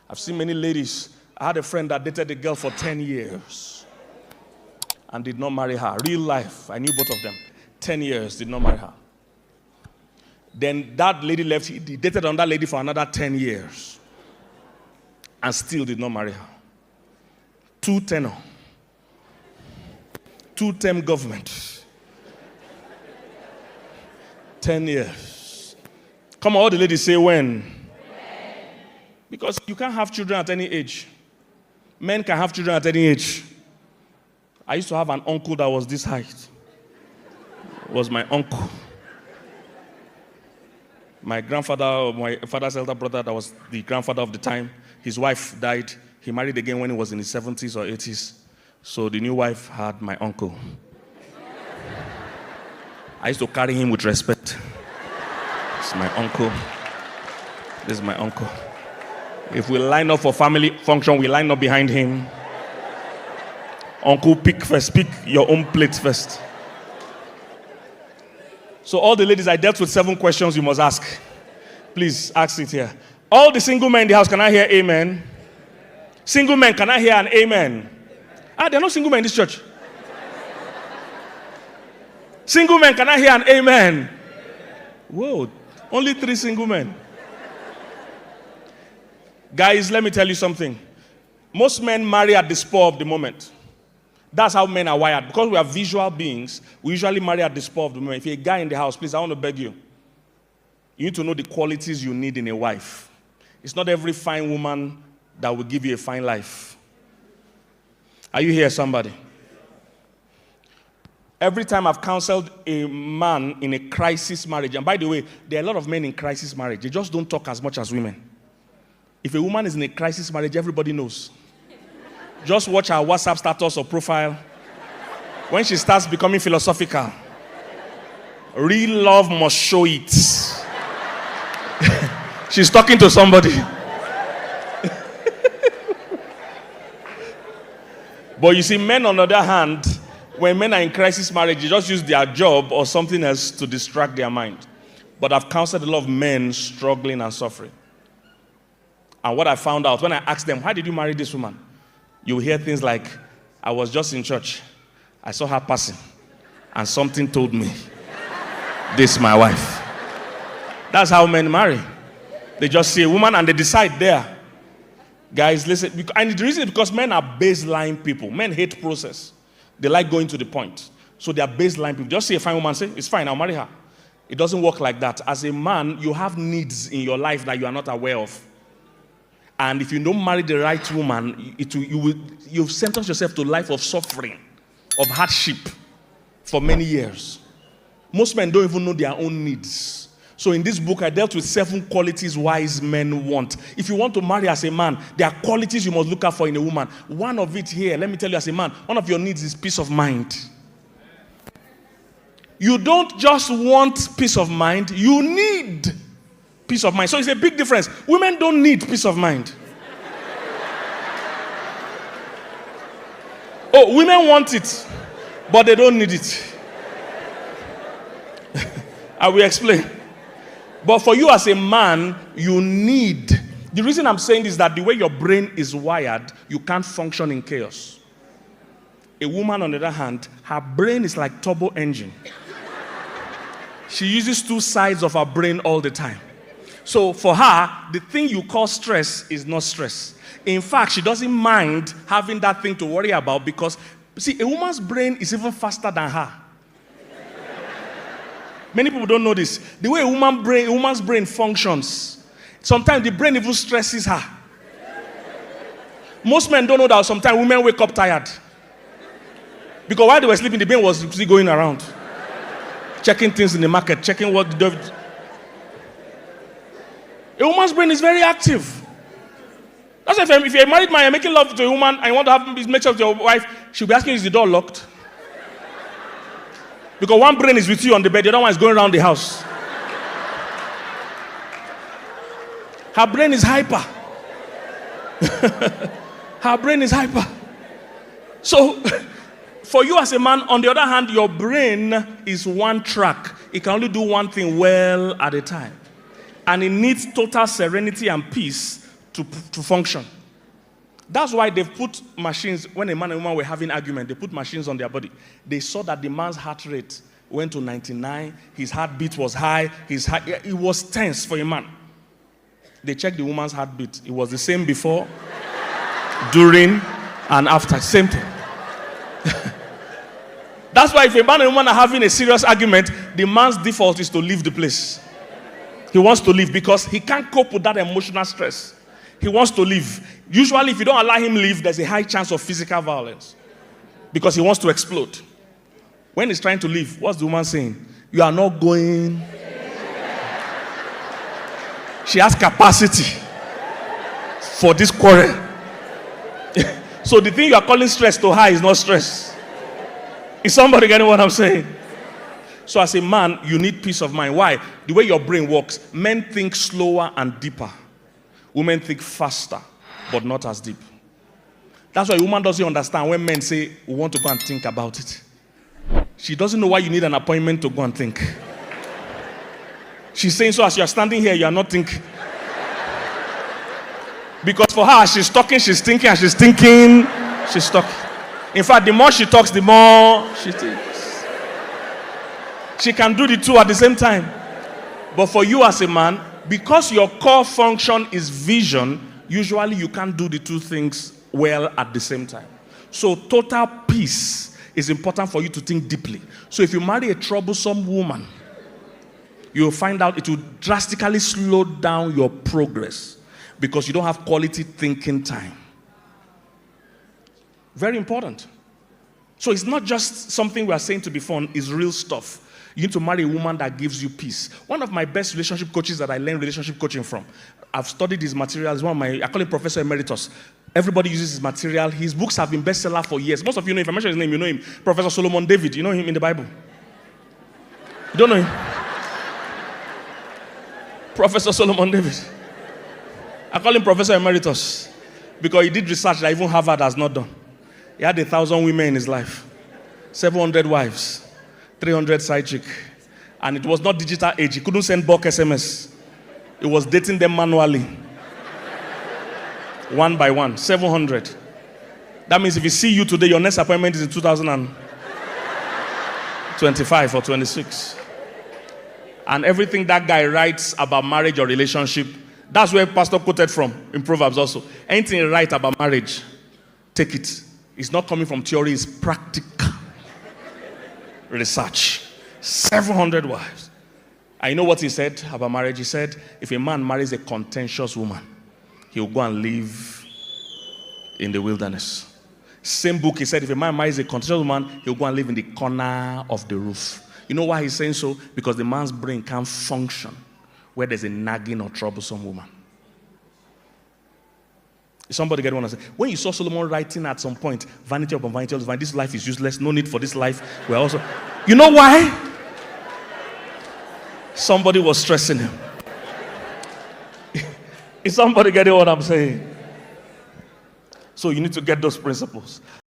I've seen many ladies. I had a friend that dated a girl for 10 years and did not marry her. Real life. I knew both of them. 10 years, did not marry her. Then that lady left. He dated another lady for another 10 years and still did not marry her. 2-tenor. 2-term government. 10 years. Come on, all the ladies say when? Because you can't have children at any age. Men can have children at any age. I used to have an uncle that was this height. Was my uncle. My grandfather, my father's elder brother, that was the grandfather of the time, his wife died. He married again when he was in his 70s or 80s. So the new wife had my uncle. I used to carry him with respect. This is my uncle. This is my uncle. If we line up for family function, we line up behind him. Uncle, pick first. Pick your own plate first. So all the ladies, I dealt with 7 questions you must ask. Please, ask it here. All the single men in the house, can I hear amen? Single men, can I hear an amen? There are no single men in this church. Single men, can I hear an amen? Whoa, only 3 single men. Guys, let me tell you something. Most men marry at the spur of the moment. That's how men are wired. Because we are visual beings, we usually marry at the spur of the moment. If you're a guy in the house, please, I want to beg you. You need to know the qualities you need in a wife. It's not every fine woman that will give you a fine life. Are you here, somebody? Every time I've counseled a man in a crisis marriage, and by the way, there are a lot of men in crisis marriage. They just don't talk as much as women. If a woman is in a crisis marriage, everybody knows. Just watch her WhatsApp status or profile. When she starts becoming philosophical, real love must show it. She's talking to somebody. But you see, men on the other hand, when men are in crisis marriage, they just use their job or something else to distract their mind. But I've counseled a lot of men struggling and suffering. And what I found out, when I asked them, why did you marry this woman? You hear things like, I was just in church. I saw her passing. And something told me, this is my wife. That's how men marry. They just see a woman and they decide there. Guys, listen. And the reason is because men are baseline people. Men hate process. They like going to the point. So they are baseline people. Just see a fine woman and say, it's fine, I'll marry her. It doesn't work like that. As a man, you have needs in your life that you are not aware of. And if you don't marry the right woman, you've sentenced yourself to a life of suffering, of hardship for many years. Most men don't even know their own needs. So in this book, I dealt with 7 qualities wise men want. If you want to marry as a man, there are qualities you must look out for in a woman. One of it here, let me tell you as a man, one of your needs is peace of mind. You don't just want peace of mind, you need peace of mind. So it's a big difference. Women don't need peace of mind. Oh, women want it, but they don't need it. I will explain. But for you as a man, you need. The reason I'm saying this is that the way your brain is wired, you can't function in chaos. A woman, on the other hand, her brain is like turbo engine. She uses 2 sides of her brain all the time. So for her, the thing you call stress is not stress. In fact, she doesn't mind having that thing to worry about because, see, a woman's brain is even faster than her. Many people don't know this. The way a woman's brain functions, sometimes the brain even stresses her. Most men don't know that sometimes women wake up tired. Because while they were sleeping, the brain was still going around. Checking things in the market, checking what the A woman's brain is very active. That's why if you're a married man, you're making love to a woman and you want to have make sure with your wife, she'll be asking, is the door locked? Because one brain is with you on the bed, the other one is going around the house. Her brain is hyper. Her brain is hyper. So, for you as a man, on the other hand, your brain is one track. It can only do one thing well at a time. And it needs total serenity and peace to function. That's why they've put machines, when a man and woman were having argument, they put machines on their body. They saw that the man's heart rate went to 99, his heartbeat was high, it was tense for a man. They checked the woman's heartbeat. It was the same before, during, and after. Same thing. That's why if a man and woman are having a serious argument, the man's default is to leave the place. He wants to leave because he can't cope with that emotional stress. He wants to leave. Usually, if you don't allow him leave, there's a high chance of physical violence because he wants to explode. When he's trying to leave, what's the woman saying? You are not going. She has capacity for this quarrel. So the thing you are calling stress to her is not stress. Is somebody getting what I'm saying? So as a man, you need peace of mind. Why? The way your brain works, men think slower and deeper. Women think faster, but not as deep. That's why a woman doesn't understand when men say, we want to go and think about it. She doesn't know why you need an appointment to go and think. She's saying, so as you're standing here, you're not thinking. Because for her, she's talking, she's thinking, and she's thinking, she's talking. In fact, the more she talks, the more she thinks. She can do the two at the same time. But for you as a man, because your core function is vision, usually you can't do the two things well at the same time. So total peace is important for you to think deeply. So if you marry a troublesome woman, you'll find out it will drastically slow down your progress because you don't have quality thinking time. Very important. So it's not just something we are saying to be fun, it's real stuff. You need to marry a woman that gives you peace. One of my best relationship coaches that I learned relationship coaching from, I've studied his materials. I call him Professor Emeritus. Everybody uses his material. His books have been bestseller for years. Most of you know, if I mention his name, you know him. Professor Solomon David. You know him in the Bible? You don't know him? Professor Solomon David. I call him Professor Emeritus because he did research that even Harvard has not done. He had 1,000 women in his life, 700 wives, 300 side chick. And it was not digital age. He couldn't send bulk SMS. He was dating them manually. One by one, 700. That means if he see you today, your next appointment is in 2025 or 26. And everything that guy writes about marriage or relationship, that's where Pastor quoted from in Proverbs also. Anything he writes about marriage, take it. It's not coming from theory, it's practical research. 700 wives. I know what he said about marriage. He said, if a man marries a contentious woman, he'll go and live in the wilderness. Same book, he said, if a man marries a contentious woman, he'll go and live in the corner of the roof. You know why he's saying so? Because the man's brain can't function where there's a nagging or troublesome woman. Somebody get what I say? When you saw Solomon writing at some point, vanity upon vanity, this life is useless, no need for this life. We're also, you know why? Somebody was stressing him. Is somebody getting what I'm saying? So you need to get those principles.